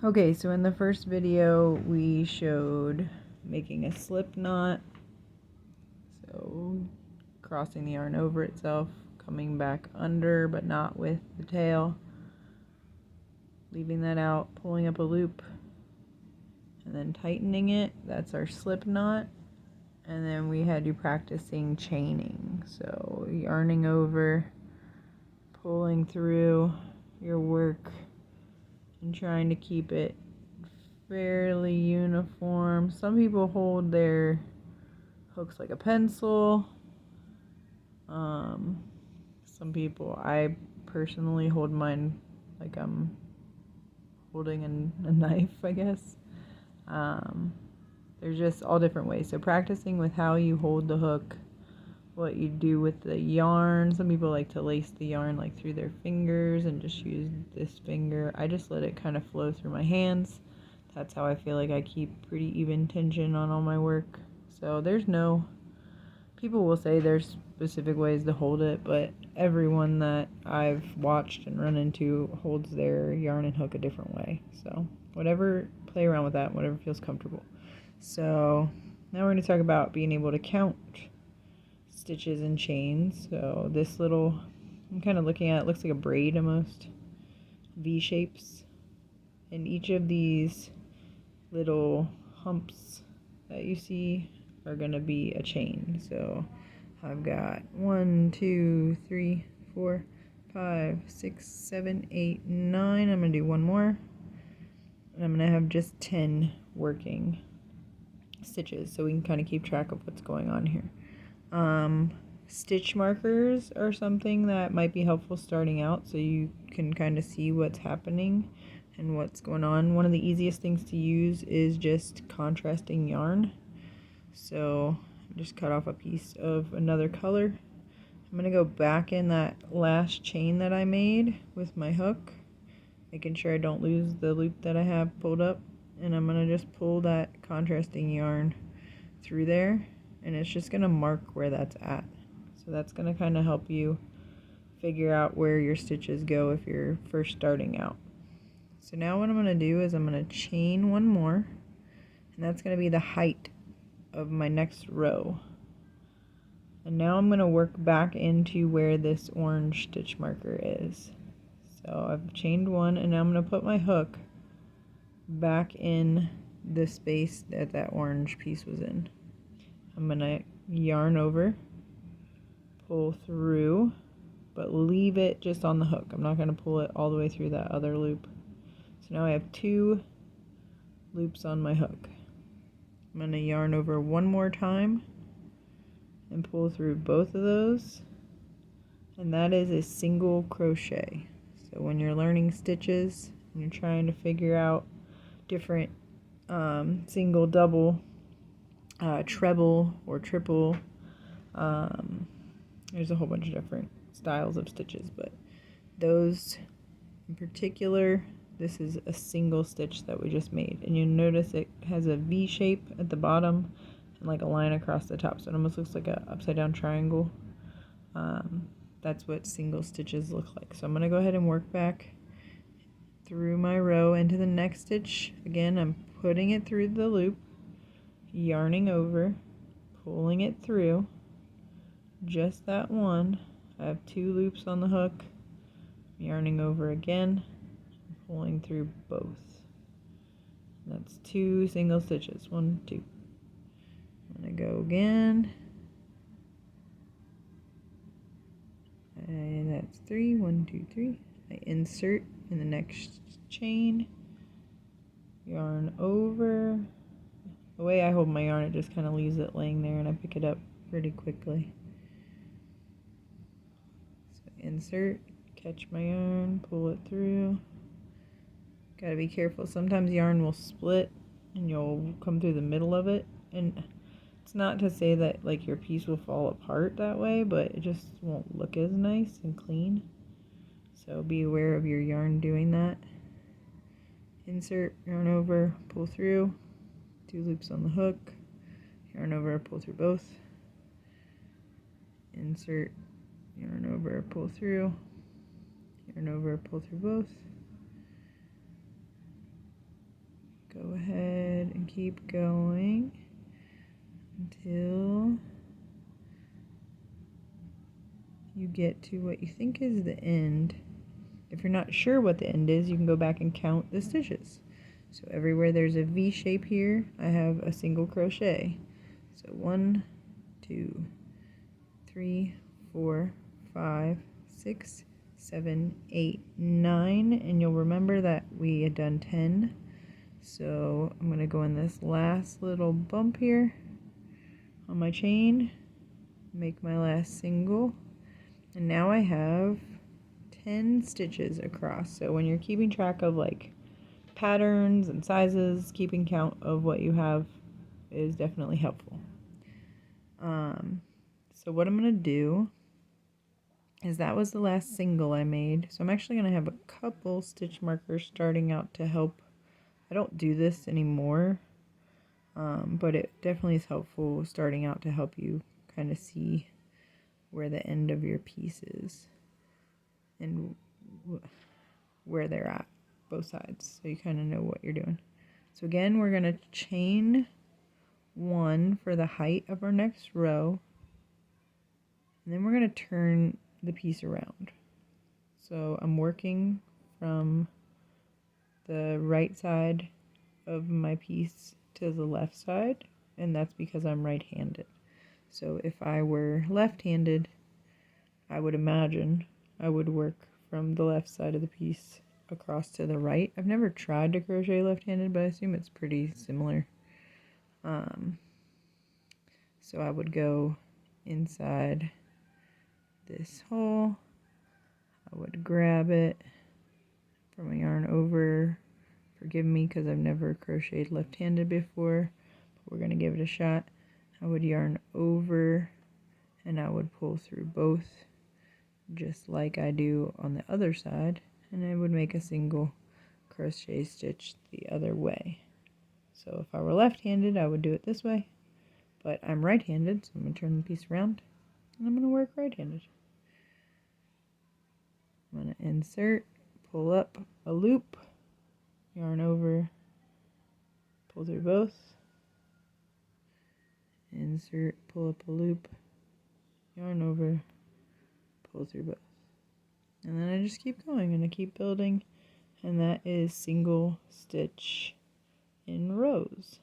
Okay, so in the first video we showed making a slip knot, so crossing the yarn over itself, coming back under but not with the tail, leaving that out, pulling up a loop, and then tightening it. That's our slip knot. And then we had you practicing chaining, so yarning over, pulling through your work, and trying to keep it fairly uniform. Some people hold their hooks like a pencil. Some people, I personally hold mine like I'm holding a knife, I guess. There's just all different ways. So practicing with how you hold the hook, what you do with the yarn. Some people like to lace the yarn like through their fingers and just use this finger. I just let it kind of flow through my hands. That's how I feel like I keep pretty even tension on all my work. So people will say there's specific ways to hold it, but everyone that I've watched and run into holds their yarn and hook a different way. So play around with that, whatever feels comfortable. So now we're going to talk about being able to count stitches and chains. So this little, I'm kind of looking at, it looks like a braid almost, V shapes, and each of these little humps that you see are going to be a chain. So I've got 1, 2, 3, 4, 5, 6, 7, 8, 9. I'm going to do one more, and I'm going to have just 10 working stitches so we can kind of keep track of what's going on here. Stitch markers are something that might be helpful starting out so you can kind of see what's happening and what's going on. One of the easiest things to use is just contrasting yarn. So just cut off a piece of another color. I'm going to go back in that last chain that I made with my hook, making sure I don't lose the loop that I have pulled up, and I'm going to just pull that contrasting yarn through there, and it's just going to mark where that's at. So that's going to kind of help you figure out where your stitches go if you're first starting out. So now what I'm going to do is I'm going to chain one more, and that's going to be the height of my next row. And now I'm going to work back into where this orange stitch marker is. So I've chained one, and now I'm going to put my hook back in the space that that orange piece was in. I'm going to yarn over, pull through, but leave it just on the hook. I'm not going to pull it all the way through that other loop. So now I have 2 loops on my hook. I'm going to yarn over one more time and pull through both of those, and that is a single crochet. So when you're learning stitches and you're trying to figure out different single, double, treble, or triple, there's a whole bunch of different styles of stitches, but those in particular, this is a single stitch that we just made, and you notice it has a V shape at the bottom and like a line across the top, so it almost looks like an upside down triangle. That's what single stitches look like. So I'm going to go ahead and work back through my row into the next stitch. Again, I'm putting it through the loop, yarning over, pulling it through, just that one. I have 2 loops on the hook, yarning over again, pulling through both. That's 2 single stitches, 1, 2. I'm going to go again, and that's 3, 1, 2, 3. I insert in the next chain, yarn over. The way I hold my yarn, it just kind of leaves it laying there, and I pick it up pretty quickly. So insert, catch my yarn, pull it through. Gotta be careful. Sometimes yarn will split and you'll come through the middle of it, and it's not to say that like your piece will fall apart that way, but it just won't look as nice and clean. So be aware of your yarn doing that. Insert, yarn over, pull through, 2 loops on the hook, yarn over, pull through both. Insert, yarn over, pull through, yarn over, pull through both. keep going until you get to what you think is the end. If you're not sure what the end is, you can go back and count the stitches. So everywhere there's a V shape here, I have a single crochet. So 1, 2, 3, 4, 5, 6, 7, 8, 9, and you'll remember that we had done 10. So I'm going to go in this last little bump here on my chain, make my last single, and now I have 10 stitches across. So when you're keeping track of like patterns and sizes, keeping count of what you have is definitely helpful. So what I'm going to do is that was the last single I made. So I'm actually going to have a couple stitch markers starting out to help. I don't do this anymore, but it definitely is helpful starting out to help you kind of see where the end of your piece is and where they're at, both sides, so you kind of know what you're doing. So again, we're going to chain 1 for the height of our next row, and then we're going to turn the piece around. So I'm working from the right side of my piece to the left side, and that's because I'm right-handed. So if I were left-handed, I would imagine I would work from the left side of the piece across to the right. I've never tried to crochet left-handed, but I assume it's pretty similar. So I would go inside this hole, I would grab it, put my yarn over. Forgive me because I've never crocheted left-handed before, but we're going to give it a shot. I would yarn over and I would pull through both just like I do on the other side, and I would make a single crochet stitch the other way. So if I were left-handed, I would do it this way, but I'm right-handed, so I'm going to turn the piece around and I'm going to work right-handed. I'm going to insert, pull up a loop, yarn over, pull through both, insert, pull up a loop, yarn over, pull through both. And then I just keep going and I keep building, and that is single stitch in rows.